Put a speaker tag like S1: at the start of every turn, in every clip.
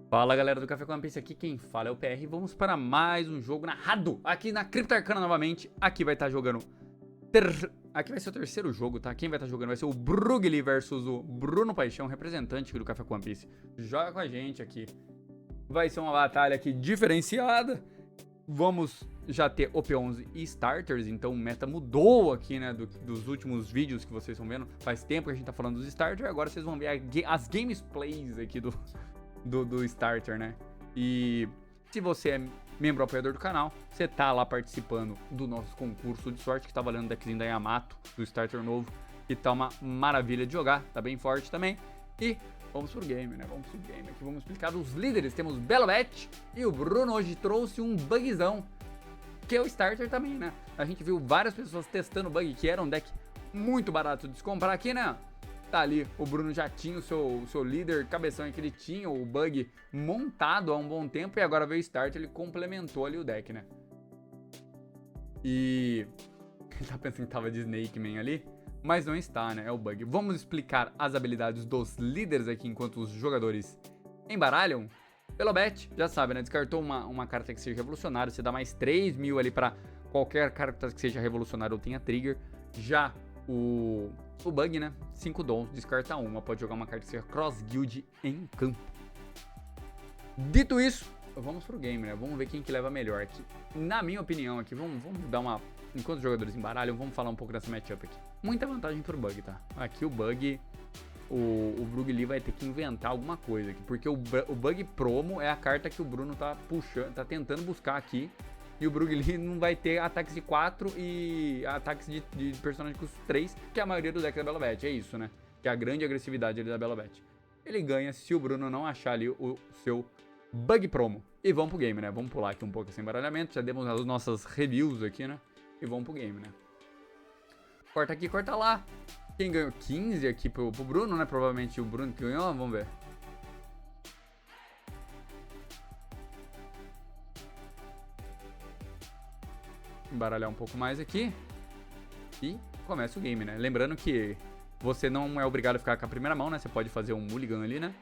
S1: Fala galera do Café com One Piece, aqui quem fala é o PR e vamos para mais um jogo narrado aqui na Cripto Arcana novamente. Aqui vai estar jogando, aqui vai ser o terceiro jogo, tá? Quem vai estar jogando vai ser o Brugli versus o Bruno Paixão, representante aqui do Café com One Piece. Joga com a gente aqui, vai ser uma batalha aqui diferenciada. Vamos já ter OP11 e Starters, então o meta mudou aqui, né, dos últimos vídeos que vocês estão vendo. Faz tempo que a gente tá falando dos Starters, agora vocês vão ver as gameplays aqui do Starter, né? E se você é membro apoiador do canal, você tá lá participando do nosso concurso de sorte, que tá valendo o deckzinho da Yamato, do Starter novo, que tá uma maravilha de jogar, tá bem forte também. E vamos pro game, né? Vamos pro game aqui, vamos explicar os líderes. Temos Belobet e o Bruno hoje trouxe um bugzão, que é o Starter também, né? A gente viu várias pessoas testando o bug, que era um deck muito barato de se comprar aqui, né? Tá ali, o Bruno já tinha o seu líder cabeção que ele tinha o bug montado há um bom tempo, e agora veio o Starter, ele complementou ali o deck, né? E ele tá pensando que tava de Snake Man ali, mas não está, né? É o bug. Vamos explicar as habilidades dos líderes aqui enquanto os jogadores embaralham. Belobet, já sabe, né? Descartou uma carta que seja revolucionária, você dá mais 3.000 ali pra qualquer carta que seja revolucionária ou tenha trigger. Já o bug, né? 5 dons, descarta uma. Pode jogar uma carta que seja cross guild em campo. Dito isso, vamos pro game, né? Vamos ver quem que leva melhor aqui. Na minha opinião aqui, vamos dar uma... Enquanto os jogadores embaralham, vamos falar um pouco dessa matchup aqui. Muita vantagem pro bug, tá? Aqui o bug... O Brugli vai ter que inventar alguma coisa aqui, porque o bug promo é a carta que o Bruno tá puxando, tá tentando buscar aqui. E o Brugli não vai ter ataques de 4 e ataques de personagem custo 3, que é a maioria do deck da Belobet. É isso, né? Que é a grande agressividade ali da Belobet. Ele ganha se o Bruno não achar ali o seu bug promo. E vamos pro game, né? Vamos pular aqui um pouco sem embaralhamento. Já demos as nossas reviews aqui, né? E vamos pro game, né? Corta aqui, corta lá. Quem ganhou? 15 aqui pro Bruno, né? Provavelmente o Bruno que ganhou. Vamos ver. Embaralhar um pouco mais aqui. E começa o game, né? Lembrando que você não é obrigado a ficar com a primeira mão, né? Você pode fazer um mulligan ali, né?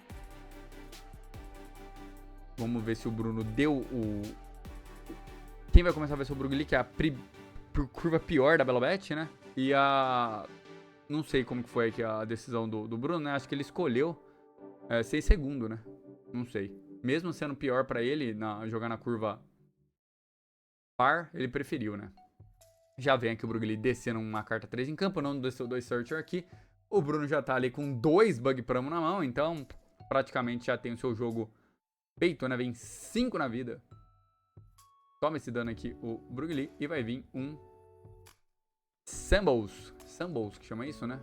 S1: Vamos ver se o Bruno deu o... Quem vai começar vai ser o Brugli, que é a curva pior da Belobet, né? E a... Não sei como que foi aqui a decisão do Bruno, né? Acho que ele escolheu 6 segundos, né? Não sei. Mesmo sendo pior pra ele jogar na curva par, ele preferiu, né? Já vem aqui o Brugli descendo uma carta 3 em campo, não desceu 2 Searcher aqui. O Bruno já tá ali com 2 Bug Promo na mão, então praticamente já tem o seu jogo feito, né? Vem 5 na vida. Toma esse dano aqui o Brugli e vai vir um Symbols, que chama isso, né?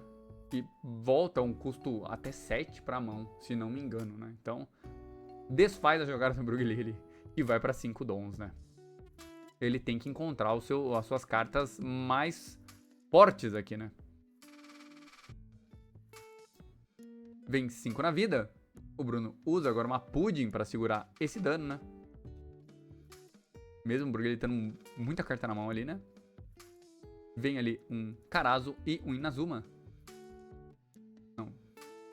S1: E volta um custo até 7 pra mão, se não me engano, né? Então, desfaz a jogada do Brugli e vai pra 5 dons, né? Ele tem que encontrar as suas cartas mais fortes aqui, né? Vem 5 na vida. O Bruno usa agora uma Pudding pra segurar esse dano, né? Mesmo o Brugli tendo muita carta na mão ali, né? Vem ali um Karazo e um Inazuma.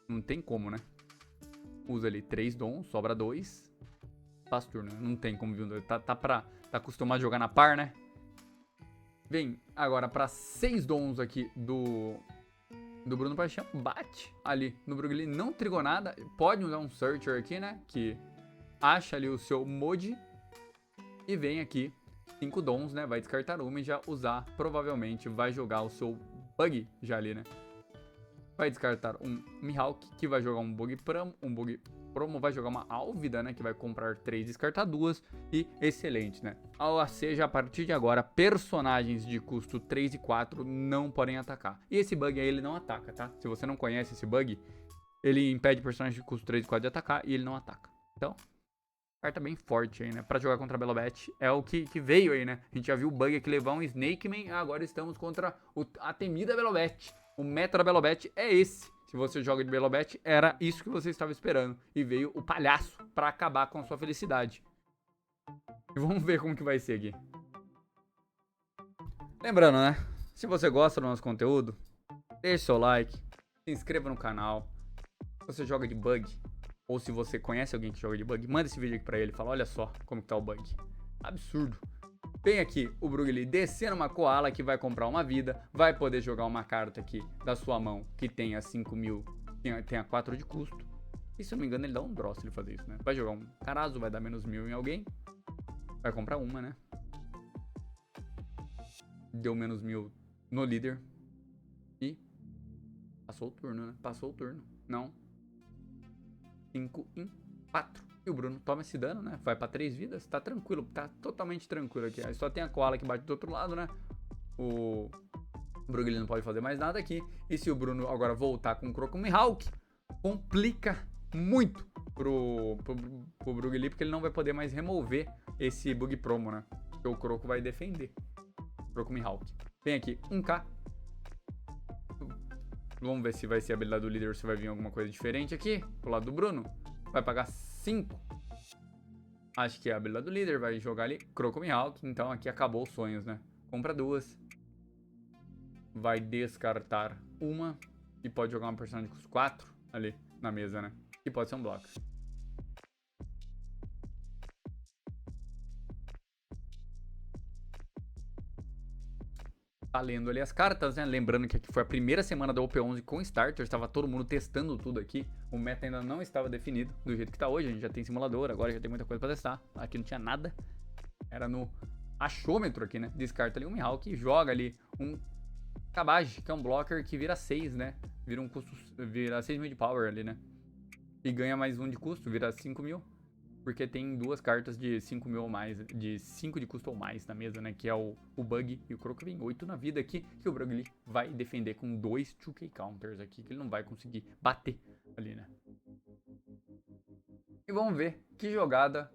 S1: Não tem como, né? Usa ali 3 dons, sobra 2. Faz turno, né? Não tem como vir um 2. Tá acostumado a jogar na par, né? Vem agora pra 6 dons aqui do Bruno Paixão. Bate ali no Brugli, não trigou nada. Pode usar um Searcher aqui, né? Que acha ali o seu mod. E vem aqui 5 dons, né? Vai descartar uma e já usar. Provavelmente vai jogar o seu bug já ali, né? Vai descartar um Mihawk, que vai jogar um bug promo, vai jogar uma Álvida, né? Que vai comprar 3 e descartar 2. E excelente, né? Ou seja, a partir de agora, personagens de custo 3 e 4 não podem atacar. E esse bug aí, ele não ataca, tá? Se você não conhece esse bug, ele impede personagens de custo 3 e 4 de atacar e ele não ataca. Então, carta bem forte aí, né? Pra jogar contra a Belobet. É o que veio aí, né? A gente já viu o bug aqui levar um Snake Man. Agora estamos contra a temida Belobet. O meta da Belobet é esse. Se você joga de Belobet, era isso que você estava esperando. E veio o palhaço pra acabar com a sua felicidade. E vamos ver como que vai ser aqui. Lembrando, né? Se você gosta do nosso conteúdo, deixe seu like. Se inscreva no canal. Se você joga de bug, ou se você conhece alguém que joga de bug, manda esse vídeo aqui pra ele e fala, olha só como que tá o bug. Absurdo. Vem aqui o Brugli descendo uma koala que vai comprar uma vida, vai poder jogar uma carta aqui da sua mão que tenha 5.000, tenha 4 de custo. E se eu não me engano ele dá um draw se ele fazer isso, né? Vai jogar um Carazo, vai dar menos 1.000 em alguém, vai comprar uma, né? Deu menos 1.000 no líder e passou o turno, né? Passou o turno, não. 5 em 4. E o Bruno toma esse dano, né? Vai pra 3 vidas. Tá tranquilo, tá totalmente tranquilo aqui. Aí só tem a koala que bate do outro lado, né? O Brugli não pode fazer mais nada aqui. E se o Bruno agora voltar com o Crocomihawk, complica muito pro Brugli, porque ele não vai poder mais remover esse bug promo, né? Porque o Croco vai defender. Crocomihawk. Vem aqui, 1k. Vamos ver se vai ser a habilidade do líder ou se vai vir alguma coisa diferente aqui. Pro lado do Bruno. Vai pagar 5. Acho que é a habilidade do líder. Vai jogar ali Crocomihawk. Então aqui acabou os sonhos, né? Compra 2. Vai descartar uma. E pode jogar uma personagem com os 4 ali na mesa, né? E pode ser um bloco. Tá lendo ali as cartas, né? Lembrando que aqui foi a primeira semana da OP11 com starters, estava todo mundo testando tudo aqui. O meta ainda não estava definido do jeito que tá hoje. A gente já tem simulador, agora já tem muita coisa pra testar. Aqui não tinha nada. Era no achômetro aqui, né? Descarta ali um Mihawk e joga ali um Cabbage, que é um blocker que vira 6, né? Vira um custo, vira 6.000 de power ali, né? E ganha mais 1 de custo, vira 5.000. Porque tem 2 cartas de 5.000 ou mais, de 5 de custo ou mais na mesa, né? Que é o Bug e o Croco. Vem 8 na vida aqui, que o Brugli vai defender com 2 2K counters aqui, que ele não vai conseguir bater ali, né? E vamos ver que jogada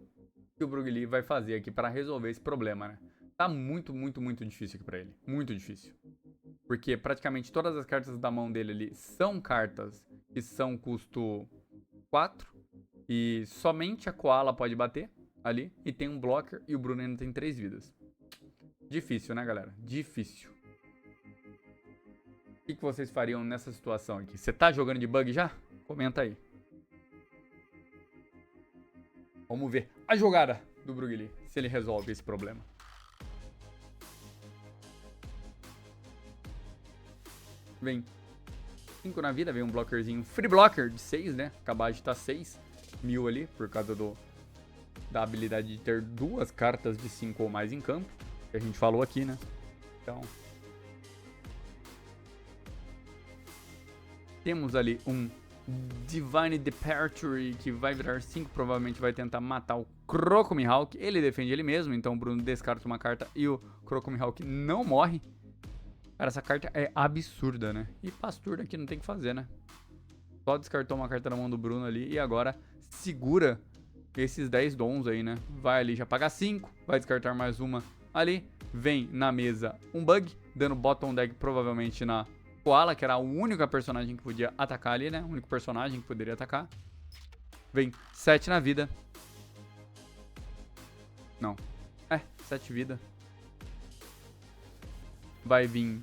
S1: que o Brugli vai fazer aqui para resolver esse problema, né? Tá muito, muito, muito difícil aqui pra ele. Muito difícil. Porque praticamente todas as cartas da mão dele ali são cartas que são custo 4. E somente a koala pode bater ali. E tem um blocker e o Bruno ainda tem 3 vidas. Difícil, né, galera? Difícil. O que vocês fariam nessa situação aqui? Você tá jogando de bug já? Comenta aí. Vamos ver a jogada do Brugli, se ele resolve esse problema. Vem 5 na vida, vem um blockerzinho. Free blocker de 6, né? Cabbage tá 6.000 ali, por causa da habilidade de ter 2 cartas de 5 ou mais em campo. Que a gente falou aqui, né? Então... temos ali um Divine Departure que vai virar 5. Provavelmente vai tentar matar o Crocomihawk. Ele defende ele mesmo, então o Bruno descarta uma carta e o Crocomihawk não morre. Cara, essa carta é absurda, né? E Pasturna aqui não tem o que fazer, né? Só descartou uma carta na mão do Bruno ali e agora segura esses 10 dons aí, né? Vai ali, já paga 5, vai descartar mais uma ali. Vem na mesa um bug, dando bottom deck provavelmente na koala, que era a única personagem que podia atacar ali, né? O único personagem que poderia atacar. Vem 7 na vida. Não. 7 vida. Vai vir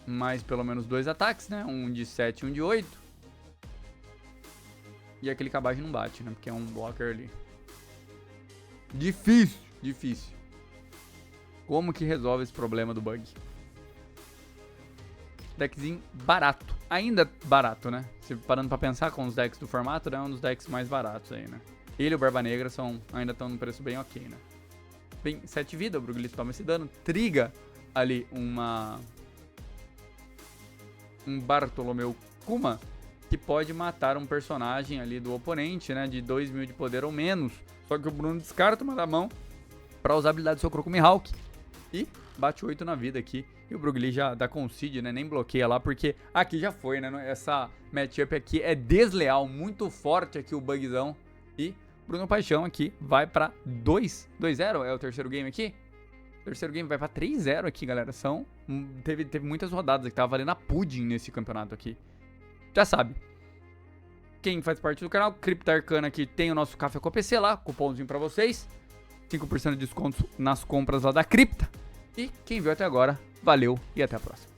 S1: mais pelo menos 2 ataques, né? Um de 7 e um de 8. E aquele Cabbage não bate, né? Porque é um blocker ali. Difícil, difícil. Como que resolve esse problema do bug? Deckzinho barato. Ainda barato, né? Se parando pra pensar com os decks do formato, né? É um dos decks mais baratos aí, né? Ele e o Barba Negra ainda estão num preço bem ok, né? Bem, 7 vida, o Brugli toma esse dano. Triga ali um Bartolomeu Kuma, que pode matar um personagem ali do oponente, né? De 2.000 de poder ou menos. Só que o Bruno descarta uma da mão pra usar a habilidade do seu Crocomihawk. E bate 8 na vida aqui. E o Brugli já dá concede, né? Nem bloqueia lá, porque aqui já foi, né? Essa matchup aqui é desleal, muito forte aqui o bugzão. E Bruno Paixão aqui vai pra 2-0, é o terceiro game aqui. O terceiro game vai pra 3-0 aqui, galera. Teve muitas rodadas que tava valendo a pudding nesse campeonato aqui. Já sabe. Quem faz parte do canal, Cripta Arcana aqui, tem o nosso Café com a PC lá, cupomzinho pra vocês. 5% de desconto nas compras lá da Cripta. E quem viu até agora, valeu e até a próxima.